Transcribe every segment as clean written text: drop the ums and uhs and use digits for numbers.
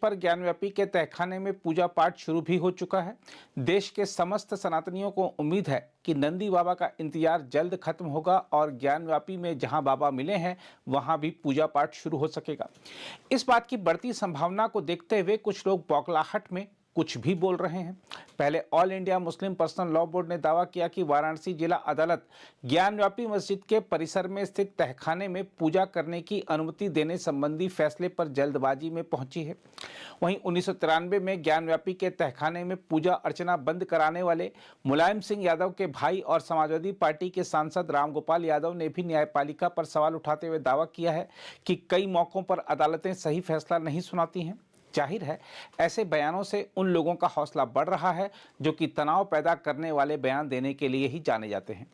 पर ज्ञानव्यापी के तहखाने में पूजा पाठ शुरू भी हो चुका है। देश के समस्त सनातनियों को उम्मीद है कि नंदी बाबा का इंतजार जल्द खत्म होगा और ज्ञानव्यापी में जहां बाबा मिले हैं वहां भी पूजा पाठ शुरू हो सकेगा। इस बात की बढ़ती संभावना को देखते हुए कुछ लोग बौखलाहट में कुछ भी बोल रहे हैं। पहले all India Muslim personal law board ने दावा किया कि वाराणसी जिला अदालत ज्ञानव्यापी मस्जिद के परिसर में स्थित तहखाने में पूजा करने की अनुमति देने संबंधी फैसले पर जल्दबाजी में पहुंची है। वहीं 1993 में ज्ञानव्यापी के तहखाने में पूजा अर्चना बंद कराने वाले मुलायम सिंह यादव के भाई और समाजवादी पार्टी के सांसद रामगोपाल यादव ने भी न्यायपालिका पर सवाल उठाते हुए दावा किया है कि कई मौकों पर अदालतें सही फैसला नहीं सुनाती हैं। जाहिर है ऐसे बयानों से उन लोगों का हौसला बढ़ रहा है जो कि तनाव पैदा करने वाले बयान देने के लिए ही जाने जाते हैं।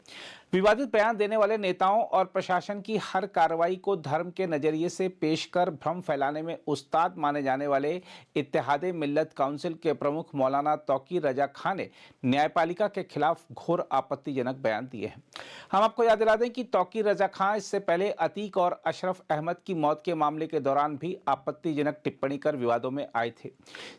विवादित बयान देने वाले नेताओं और प्रशासन की हर कार्रवाई को धर्म के नजरिए से पेश कर भ्रम फैलाने में उस्ताद माने जाने वाले इत्तेहादे मिल्लत काउंसिल के प्रमुख मौलाना तौकीर रजा खां ने न्यायपालिका के खिलाफ घोर आपत्तिजनक बयान दिए हैं। हम आपको याद दिला दें कि तौकीर रजा खां इससे पहले अतीक और अशरफ अहमद की मौत के मामले के दौरान भी आपत्तिजनक टिप्पणी कर विवादों में आए थे।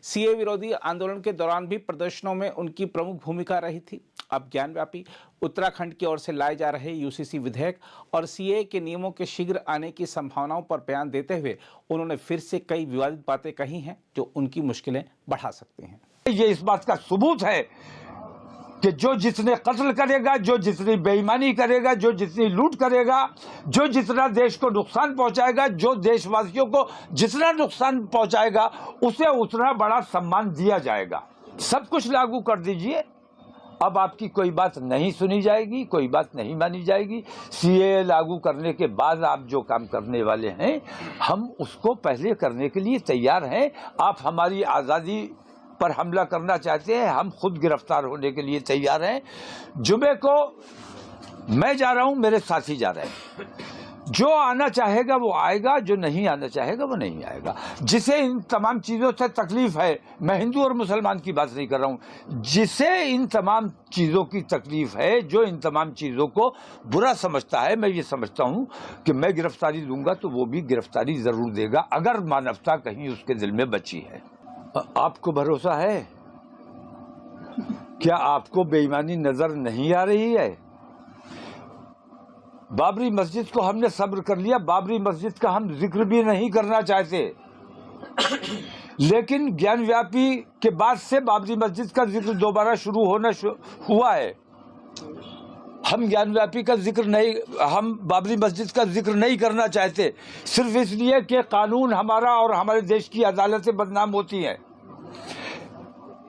सीए विरोधी आंदोलन के दौरान भी प्रदर्शनों में उनकी प्रमुख भूमिका रही थी। अब ज्ञानव्यापी उत्तराखंड की ओर से लाए जा रहे यूसीसी विधेयक और सीए के नियमों के शीघ्र आने की संभावनाओं पर बयान देते हुए उन्होंने फिर से कई विवादित बातें कही हैं जो उनकी मुश्किलें बढ़ा सकती हैं। ये इस बात का सबूत है कि जो जितने कत्ल करेगा, जो जितनी बेईमानी करेगा, जो जितनी लूट करेगा, जो जितना देश को नुकसान पहुंचाएगा, जो देशवासियों को जितना नुकसान पहुंचाएगा, उसे उतना बड़ा सम्मान दिया जाएगा। सब कुछ लागू कर दीजिए, अब आपकी कोई बात नहीं सुनी जाएगी, कोई बात नहीं मानी जाएगी। सीए लागू करने के बाद आप जो काम करने वाले हैं, हम उसको पहले करने के लिए तैयार हैं। आप हमारी आज़ादी पर हमला करना चाहते हैं, हम खुद गिरफ्तार होने के लिए तैयार हैं। जुमे को मैं जा रहा हूं, मेरे साथी जा रहे हैं। जो आना चाहेगा वो आएगा, जो नहीं आना चाहेगा वो नहीं आएगा। जिसे इन तमाम चीज़ों से तकलीफ है, मैं हिंदू और मुसलमान की बात नहीं कर रहा हूं, जिसे इन तमाम चीज़ों की तकलीफ है, जो इन तमाम चीज़ों को बुरा समझता है, मैं ये समझता हूं कि मैं गिरफ्तारी दूंगा तो वो भी गिरफ्तारी ज़रूर देगा, अगर मानवता कहीं उसके दिल में बची है। आपको भरोसा है? क्या आपको बेईमानी नजर नहीं आ रही है? बाबरी मस्जिद को हमने सब्र कर लिया, बाबरी मस्जिद का हम जिक्र भी नहीं करना चाहते, लेकिन ज्ञानव्यापी के बाद से बाबरी मस्जिद का जिक्र दोबारा शुरू होना हुआ है। हम ज्ञानव्यापी का जिक्र नहीं, हम बाबरी मस्जिद का जिक्र नहीं करना चाहते, सिर्फ इसलिए कि कानून हमारा और हमारे देश की अदालतें बदनाम होती हैं।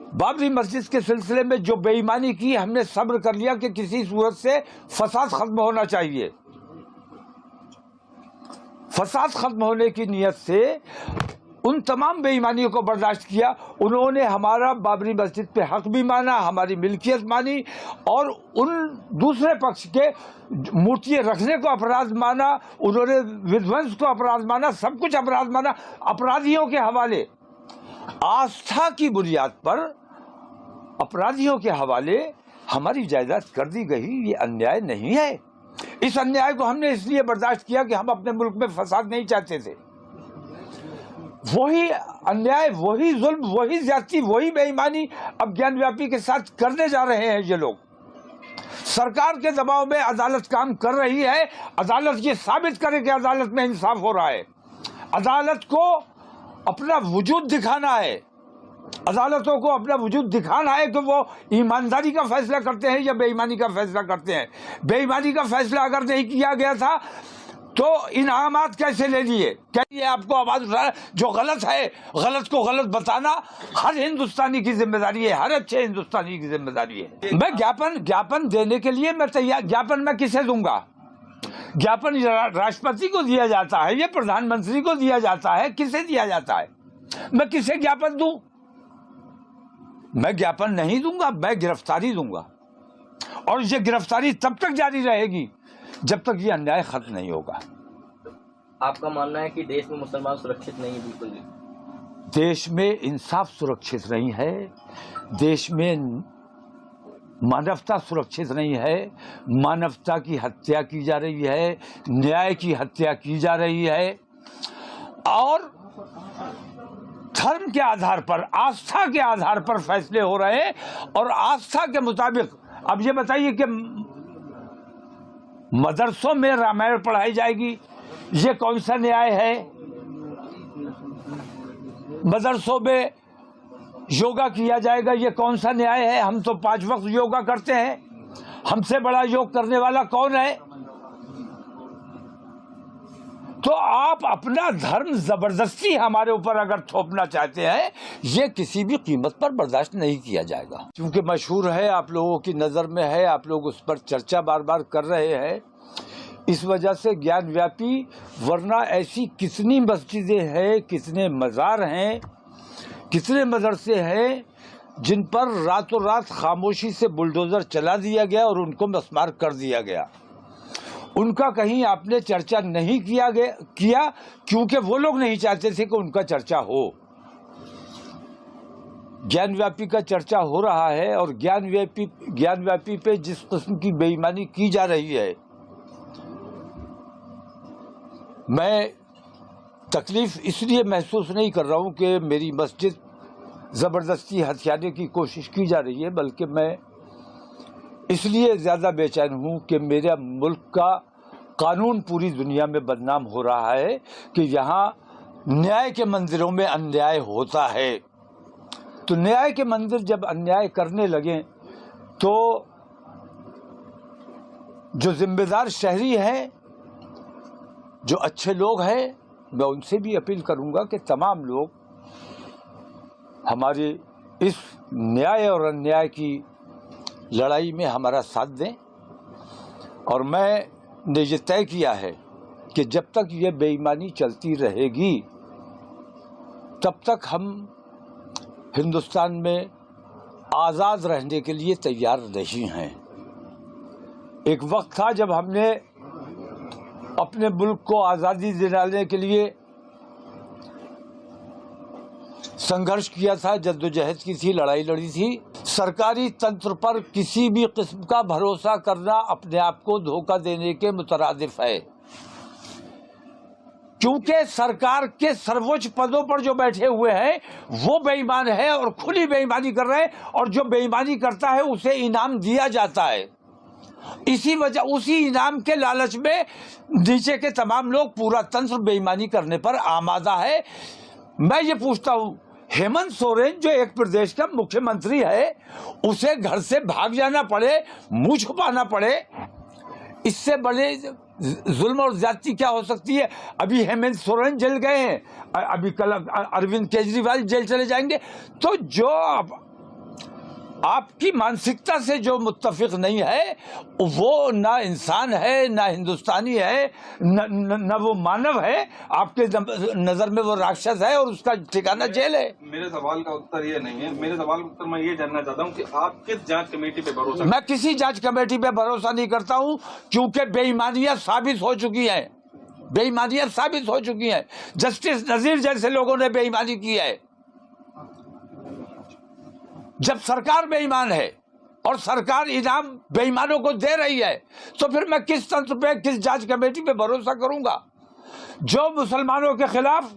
बाबरी मस्जिद के सिलसिले में जो बेईमानी की, हमने सब्र कर लिया कि किसी सूरत से फसाद खत्म होना चाहिए। फसाद खत्म होने की नीयत से उन तमाम बेईमानियों को बर्दाश्त किया। उन्होंने हमारा बाबरी मस्जिद पे हक भी माना, हमारी मिल्कियत मानी, और उन दूसरे पक्ष के मूर्तियां रखने को अपराध माना, उन्होंने विध्वंस को अपराध माना, सब कुछ अपराध माना। अपराधियों के हवाले, आस्था की बुनियाद पर अपराधियों के हवाले हमारी जायदाद कर दी गई, ये अन्याय नहीं है। इस अन्याय को हमने इसलिए बर्दाश्त किया कि हम अपने मुल्क में फसाद नहीं चाहते थे। वही अन्याय, वही जुल्म, वही ज्यादती, वही बेईमानी अब ज्ञानव्यापी के साथ करने जा रहे हैं ये लोग। सरकार के दबाव में अदालत काम कर रही है। अदालत ये साबित करे कि अदालत में इंसाफ हो रहा है। अदालत को अपना वजूद दिखाना है, अदालतों को अपना वजूद दिखाना है कि वो ईमानदारी का फैसला करते हैं या बेईमानी का फैसला करते हैं। बेईमानी का फैसला अगर नहीं किया गया था तो इनामात कैसे ले लिए? क्या ये आपको आवाज उठाना? जो गलत है, गलत को गलत बताना हर हिंदुस्तानी की जिम्मेदारी है, हर अच्छे हिंदुस्तानी की जिम्मेदारी है। मैं ज्ञापन देने के लिए मैं तैयार। ज्ञापन मैं किसे दूंगा? ज्ञापन राष्ट्रपति को दिया जाता है, ये प्रधानमंत्री को दिया जाता है, किसे दिया जाता है? मैं किसे ज्ञापन दूं? मैं ज्ञापन नहीं दूंगा, मैं गिरफ्तारी दूंगा, और ये गिरफ्तारी तब तक जारी रहेगी जब तक ये अन्याय खत्म नहीं होगा। आपका मानना है कि देश में मुसलमान सुरक्षित नहीं है? बिल्कुल भी देश में इंसाफ सुरक्षित नहीं है, देश में मानवता सुरक्षित नहीं है। मानवता की हत्या की जा रही है, न्याय की हत्या की जा रही है, और धर्म के आधार पर, आस्था के आधार पर फैसले हो रहे हैं और आस्था के मुताबिक। अब ये बताइए कि मदरसों में रामायण पढ़ाई जाएगी, ये कौन सा न्याय है? मदरसों में योगा किया जाएगा, ये कौन सा न्याय है? हम तो 5 वक्त योगा करते हैं, हमसे बड़ा योग करने वाला कौन है? तो आप अपना धर्म जबरदस्ती हमारे ऊपर अगर थोपना चाहते हैं, ये किसी भी कीमत पर बर्दाश्त नहीं किया जाएगा। क्योंकि मशहूर है, आप लोगों की नज़र में है, आप लोग उस पर चर्चा बार बार कर रहे हैं, इस वजह से ज्ञान व्यापी। वरना ऐसी कितनी मस्जिदें हैं, कितने मज़ार हैं, कितने मदरसे हैं जिन पर रातों रात खामोशी से बुलडोज़र चला दिया गया और उनको मस्मार कर दिया गया। उनका कहीं आपने चर्चा नहीं किया क्योंकि वो लोग नहीं चाहते थे कि उनका चर्चा हो। ज्ञान व्यापी का चर्चा हो रहा है और ज्ञान व्यापी पे जिस किस्म की बेईमानी की जा रही है, मैं तकलीफ इसलिए महसूस नहीं कर रहा हूँ कि मेरी मस्जिद ज़बरदस्ती हथियाने की कोशिश की जा रही है, बल्कि मैं इसलिए ज़्यादा बेचैन हूँ कि मेरे मुल्क का कानून पूरी दुनिया में बदनाम हो रहा है कि यहाँ न्याय के मंदिरों में अन्याय होता है। तो न्याय के मंदिर जब अन्याय करने लगें तो जो जिम्मेदार शहरी हैं, जो अच्छे लोग हैं, मैं उनसे भी अपील करूँगा कि तमाम लोग हमारे इस न्याय और अन्याय की लड़ाई में हमारा साथ दें। और मैंने ये तय किया है कि जब तक ये बेईमानी चलती रहेगी तब तक हम हिंदुस्तान में आज़ाद रहने के लिए तैयार नहीं हैं। एक वक्त था जब हमने अपने मुल्क को आज़ादी दिलाने के लिए संघर्ष किया था, जद्दोजहद की थी, लड़ाई लड़ी थी। सरकारी तंत्र पर किसी भी किस्म का भरोसा करना अपने आप को धोखा देने के मुतरादिफ है, क्योंकि सरकार के सर्वोच्च पदों पर जो बैठे हुए हैं वो बेईमान है और खुली बेईमानी कर रहे हैं, और जो बेईमानी करता है उसे इनाम दिया जाता है। इसी वजह, उसी इनाम के लालच में नीचे के तमाम लोग, पूरा तंत्र बेईमानी करने पर आमादा है। मैं ये पूछता हूँ, हेमंत सोरेन जो एक प्रदेश का मुख्यमंत्री है, उसे घर से भाग जाना पड़े, मुंह छुपाना पड़े, इससे बड़े जुल्म और ज्यादती क्या हो सकती है? अभी हेमंत सोरेन जेल गए हैं, अभी कल अरविंद केजरीवाल जेल चले जाएंगे। तो जो आपकी मानसिकता से जो मुत्तफिक नहीं है वो ना इंसान है, ना हिंदुस्तानी है, न वो मानव है। आपके नज़र में वो राक्षस है और उसका ठिकाना जेल है। मेरे सवाल का उत्तर ये नहीं है, मेरे सवाल का उत्तर मैं ये जानना चाहता हूँ कि आप किस जांच कमेटी पे भरोसा? मैं किसी जांच कमेटी पे भरोसा नहीं करता हूँ, क्योंकि बेईमानियां साबित हो चुकी हैं, बेईमानियां साबित हो चुकी हैं। जस्टिस नजीर जैसे लोगों ने बेईमानी की है। जब सरकार बेईमान है और सरकार इनाम बेईमानों को दे रही है, तो फिर मैं किस तंत्र पे, किस जांच कमेटी पे भरोसा करूंगा? जो मुसलमानों के खिलाफ,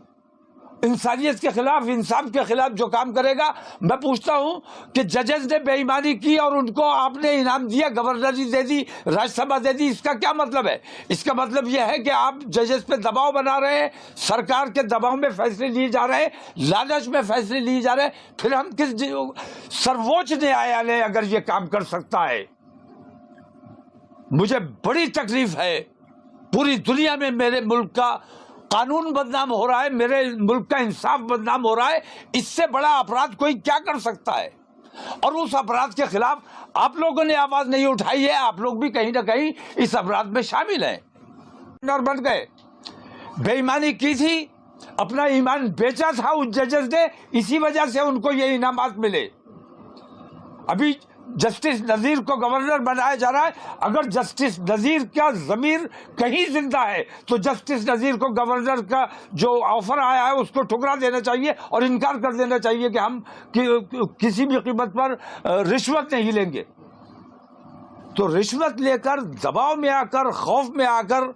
इंसानियत के खिलाफ, इंसाफ के खिलाफ जो काम करेगा। मैं पूछता हूं कि जजेस ने बेईमानी की और उनको आपने इनाम दिया, गवर्नरी दे दी, राज्यसभा दे दी, इसका क्या मतलब है? इसका मतलब यह है कि आप जजेस पे दबाव बना रहे हैं, सरकार के दबाव में फैसले लिए जा रहे हैं, लालच में फैसले लिए जा रहे हैं। फिर हम किस, सर्वोच्च न्यायालय अगर ये काम कर सकता है, मुझे बड़ी तकलीफ है। पूरी दुनिया में मेरे मुल्क का कानून बदनाम हो रहा है, मेरे मुल्क का इंसाफ बदनाम हो रहा है। इससे बड़ा अपराध कोई क्या कर सकता है? और उस अपराध के खिलाफ आप लोगों ने आवाज नहीं उठाई है। आप लोग भी कहीं ना कहीं इस अपराध में शामिल हैं और बन गए। बेईमानी की थी, अपना ईमान बेचा था उस जजेस ने, इसी वजह से उनको ये इनामात मिले। अभी जस्टिस नजीर को गवर्नर बनाया जा रहा है। अगर जस्टिस नजीर का ज़मीर कहीं जिंदा है तो जस्टिस नजीर को गवर्नर का जो ऑफर आया है उसको ठुकरा देना चाहिए और इनकार कर देना चाहिए कि हम किसी भी कीमत पर रिश्वत नहीं लेंगे। तो रिश्वत लेकर, दबाव में आकर, खौफ में आकर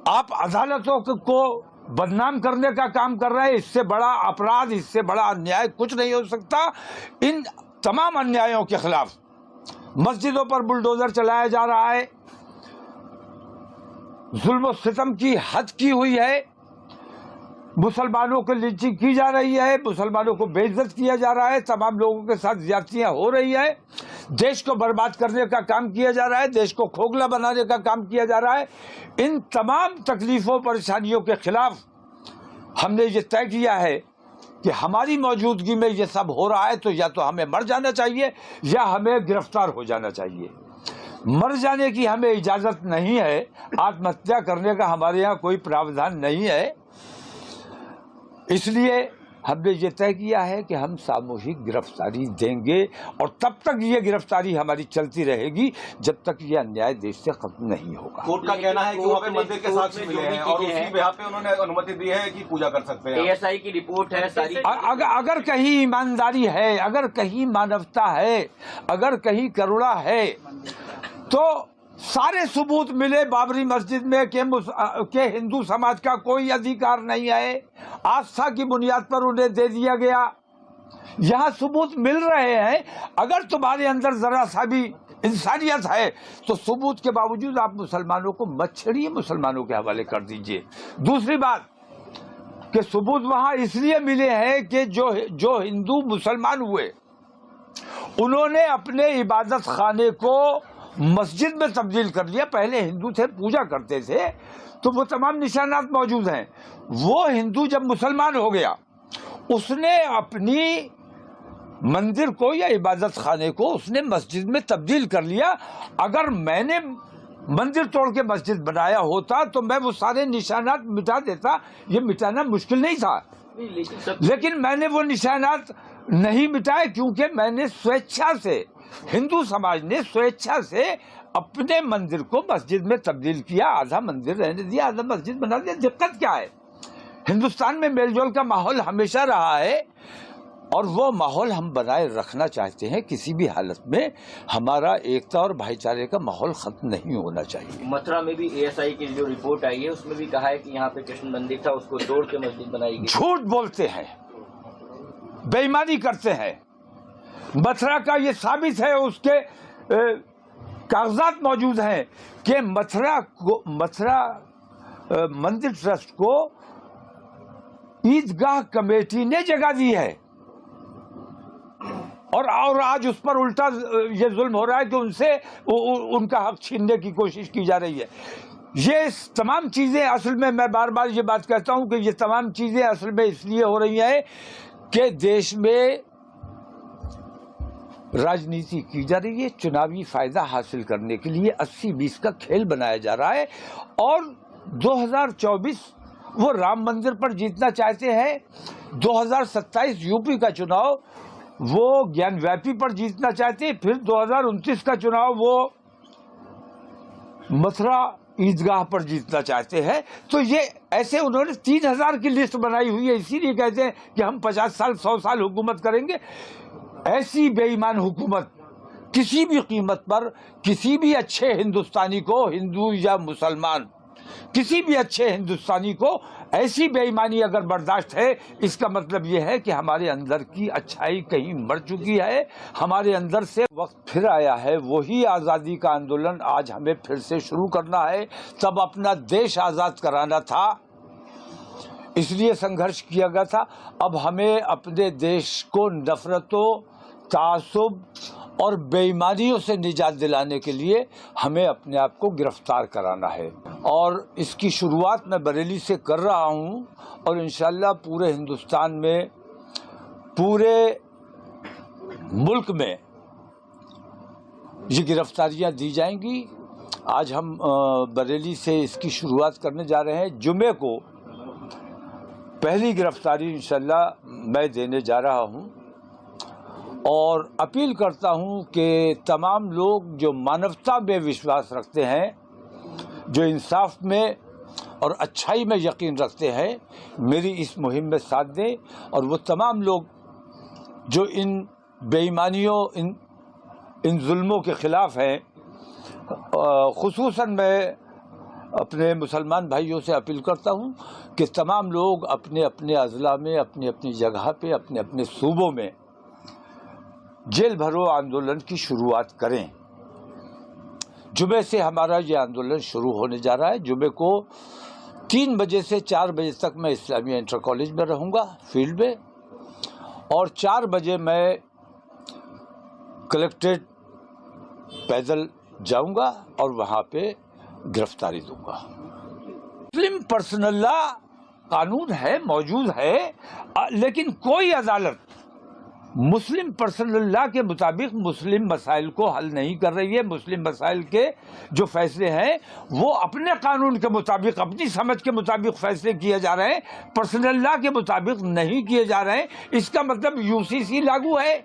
आप अदालतों को بدنام کرنے کا کام کر رہے ہیں. اس سے بڑا اپرادھ, اس سے بڑا انیائے کچھ نہیں ہو سکتا. ان تمام انیایوں کے خلاف مسجدوں پر بلڈوزر چلایا جا رہا ہے, ظلم و ستم کی حد کی ہوئی ہے, مسلمانوں کو لنچنگ کی جا رہی ہے, مسلمانوں کو بے عزت کیا جا رہا ہے, تمام لوگوں کے ساتھ زیادتیاں ہو رہی ہے, دیش کو برباد کرنے کا کام کیا جا رہا ہے, دیش کو کھوکھلا بنانے کا کام کیا جا رہا ہے. ان تمام تکلیفوں پریشانیوں کے خلاف ہم نے یہ طے کیا ہے کہ ہماری موجودگی میں یہ سب ہو رہا ہے تو یا تو ہمیں مر جانا چاہیے یا ہمیں گرفتار ہو جانا چاہیے. مر جانے کی ہمیں اجازت نہیں ہے, آتم ہتیا کرنے کا ہمارے یہاں کوئی پراودھان نہیں ہے. اس لیے ہم نے یہ طے کیا ہے کہ ہم ساموہک گرفتاری دیں گے, اور تب تک یہ گرفتاری ہماری چلتی رہے گی جب تک یہ انیائے دیش سے ختم نہیں ہوگا. کورٹ کا کہنا ہے کہ وہاں پہ مندر کے ساتھ ملے ہیں اور اسی بہا پہ انہوں نے انومتی دی ہے کہ پوجا کر سکتے ہیں. ASI کی رپورٹ ہے ساری. اگر کہیں ایمانداری ہے, اگر کہیں مانوتا ہے, اگر کہیں کروڑا ہے, تو سارے ثبوت ملے بابری مسجد میں کہ ہندو سماج کا کوئی ادھیکار نہیں ہے, آستھا کی بنیاد پر انہیں دے دیا گیا. یہاں ثبوت مل رہے ہیں. اگر تمہارے اندر ذرا سا بھی انسانیت ہے تو ثبوت کے باوجود آپ مسلمانوں کو مت چھیڑیے, مسلمانوں کے حوالے کر دیجئے. دوسری بات کہ ثبوت وہاں اس لیے ملے ہیں کہ جو ہندو مسلمان ہوئے انہوں نے اپنے عبادت خانے کو مسجد میں تبدیل کر لیا. پہلے ہندو تھے, پوجا کرتے تھے, تو وہ تمام نشانات موجود ہیں. وہ ہندو جب مسلمان ہو گیا اس نے اپنی مندر کو یا عبادت خانے کو اس نے مسجد میں تبدیل کر لیا. اگر میں نے مندر توڑ کے مسجد بنایا ہوتا تو میں وہ سارے نشانات مٹا دیتا. یہ مٹانا مشکل نہیں تھا, لیکن میں نے وہ نشانات نہیں مٹائے کیونکہ میں نے سویچھا سے, ہندو سماج نے سویچھا سے اپنے مندر کو مسجد میں تبدیل کیا. آدھا مندر رہنے دیا, آدھا مسجد بنا دیا. دقت کیا ہے؟ ہندوستان میں میل جول کا ماحول ہمیشہ رہا ہے اور وہ ماحول ہم بنائے رکھنا چاہتے ہیں. کسی بھی حالت میں ہمارا ایکتا اور بھائی چارے کا ماحول ختم نہیں ہونا چاہیے. متھرا میں بھی ASI کی جو رپورٹ آئی ہے اس میں بھی کہا ہے کہ یہاں پہ کرشن مندر تھا, اس کو توڑ کے مسجد بنائی گئی. جھوٹ بولتے ہیں, بے ایمانی کرتے ہیں. متھرا کا یہ ثابت ہے, اس کے کاغذات موجود ہیں کہ متھرا مندر ٹرسٹ کو عیدگاہ کمیٹی نے جگہ دی ہے, اور آج اس پر الٹا یہ ظلم ہو رہا ہے کہ ان سے ان کا حق چھیننے کی کوشش کی جا رہی ہے. یہ تمام چیزیں اصل میں بار بار یہ بات کہتا ہوں کہ یہ تمام چیزیں اصل میں اس لیے ہو رہی ہیں کہ دیش میں راجنیتی کی جا رہی ہے, چناوی فائدہ حاصل کرنے کے لیے 80-20 کا کھیل بنایا جا رہا ہے. اور 2024 وہ رام مندر پر جیتنا چاہتے ہیں, 2027 UP کا چناؤ وہ گیان ویپی پر جیتنا چاہتے ہیں, پھر 2029 کا چناؤ وہ متھرا عیدگاہ پر جیتنا چاہتے ہیں. تو یہ ایسے انہوں نے 3000 کی لسٹ بنائی ہوئی ہے, اسی لیے کہتے ہیں کہ ہم 50 سال 100 سال حکومت کریں گے. ایسی بے ایمان حکومت کسی بھی قیمت پر کسی بھی اچھے ہندوستانی کو, ہندو یا مسلمان, کسی بھی اچھے ہندوستانی کو ایسی بے ایمانی اگر برداشت ہے, اس کا مطلب یہ ہے کہ ہمارے اندر کی اچھائی کہیں مر چکی ہے, ہمارے اندر سے وقت پھر آیا ہے. وہی آزادی کا آندولن آج ہمیں پھر سے شروع کرنا ہے. تب اپنا دیش آزاد کرانا تھا, اس لیے سنگھرش کیا گیا تھا. اب ہمیں اپنے دیش کو نفرتوں, تعصب اور بے ایمانیوں سے نجات دلانے کے لیے ہمیں اپنے آپ کو گرفتار کرانا ہے. اور اس کی شروعات میں بریلی سے کر رہا ہوں, اور انشاءاللہ پورے ہندوستان میں, پورے ملک میں یہ گرفتاریاں دی جائیں گی. آج ہم بریلی سے اس کی شروعات کرنے جا رہے ہیں. جمعے کو پہلی گرفتاری انشاءاللہ میں دینے جا رہا ہوں, اور اپیل کرتا ہوں کہ تمام لوگ جو مانوتا میں وشواس رکھتے ہیں, جو انصاف میں اور اچھائی میں یقین رکھتے ہیں, میری اس مہم میں ساتھ دیں. اور وہ تمام لوگ جو ان بے ایمانیوں, ان ظلموں کے خلاف ہیں, خصوصاً میں اپنے مسلمان بھائیوں سے اپیل کرتا ہوں کہ تمام لوگ اپنے اپنے اضلاع میں اپنی اپنی جگہ پہ اپنے اپنے صوبوں میں جیل بھرو آندولن کی شروعات کریں. جمعے سے ہمارا یہ آندولن شروع ہونے جا رہا ہے. جمعے کو 3 بجے سے 4 بجے تک میں اسلامیہ انٹر کالج میں رہوں گا فیلڈ میں, اور 4 بجے میں کلیکٹریٹ پیدل جاؤں گا اور وہاں پہ گرفتاری دوں گا. مسلم پرسنل لا قانون ہے, موجود ہے, لیکن کوئی عدالت مسلم پرسنل لا کے مطابق مسلم مسائل کو حل نہیں کر رہی ہے. مسلم مسائل کے جو فیصلے ہیں وہ اپنے قانون کے مطابق, اپنی سمجھ کے مطابق فیصلے کیے جا رہے ہیں, پرسنل لا کے مطابق نہیں کیے جا رہے ہیں. اس کا مطلب UCC لاگو ہے.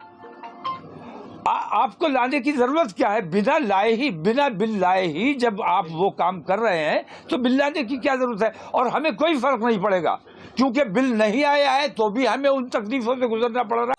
آپ کو لانے کی ضرورت کیا ہے؟ بنا لائے ہی, بنا بل لائے ہی جب آپ وہ کام کر رہے ہیں تو بل لانے کی کیا ضرورت ہے؟ اور ہمیں کوئی فرق نہیں پڑے گا کیونکہ بل نہیں آیا ہے تو بھی ہمیں ان تکلیفوں سے گزرنا پڑ رہا ہے.